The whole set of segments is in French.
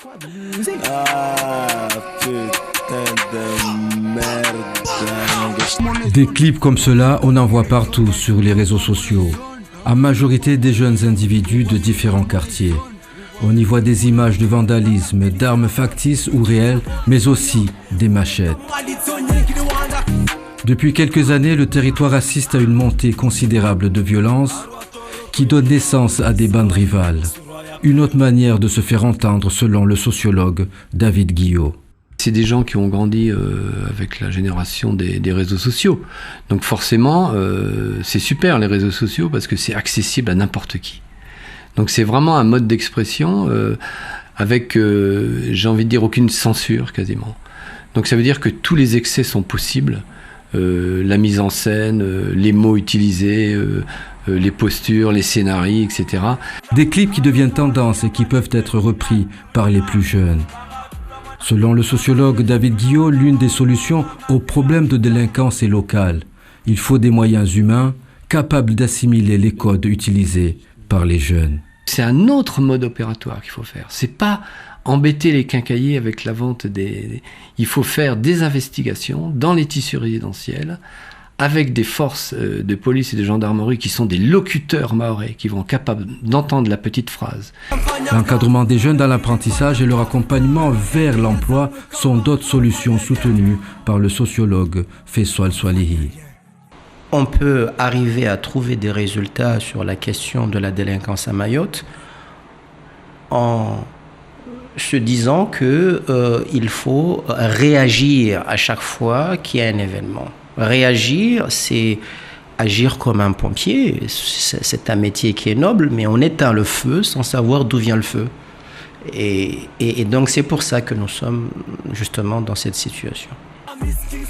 Ah, putain de merde. Des clips comme cela, on en voit partout sur les réseaux sociaux. En majorité des jeunes individus de différents quartiers. On y voit des images de vandalisme, d'armes factices ou réelles, mais aussi des machettes. Depuis quelques années, le territoire assiste à une montée considérable de violence qui donne naissance à des bandes rivales. Une autre manière de se faire entendre selon le sociologue David Guillot. C'est des gens qui ont grandi avec la génération des réseaux sociaux. Donc forcément, c'est super les réseaux sociaux parce que c'est accessible à n'importe qui. Donc c'est vraiment un mode d'expression avec, j'ai envie de dire, aucune censure quasiment. Donc ça veut dire que tous les excès sont possibles. La mise en scène, les mots utilisés, les postures, les scénarios, etc. Des clips qui deviennent tendance et qui peuvent être repris par les plus jeunes. Selon le sociologue David Guillot, l'une des solutions au problème de délinquance est locale. Il faut des moyens humains capables d'assimiler les codes utilisés par les jeunes. C'est un autre mode opératoire qu'il faut faire. C'est pas embêter les quincailliers avec la vente des... Il faut faire des investigations dans les tissus résidentiels avec des forces de police et de gendarmerie qui sont des locuteurs mahorais, qui vont être capables d'entendre la petite phrase. L'encadrement des jeunes dans l'apprentissage et leur accompagnement vers l'emploi sont d'autres solutions soutenues par le sociologue Faisal Swalihi. On peut arriver à trouver des résultats sur la question de la délinquance à Mayotte en se disant qu'il faut réagir à chaque fois qu'il y a un événement. Réagir, c'est agir comme un pompier. C'est un métier qui est noble, mais on éteint le feu sans savoir d'où vient le feu. Et donc c'est pour ça que nous sommes justement dans cette situation.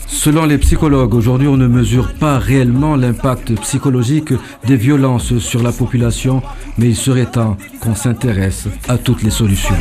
Selon les psychologues, aujourd'hui on ne mesure pas réellement l'impact psychologique des violences sur la population, mais il serait temps qu'on s'intéresse à toutes les solutions.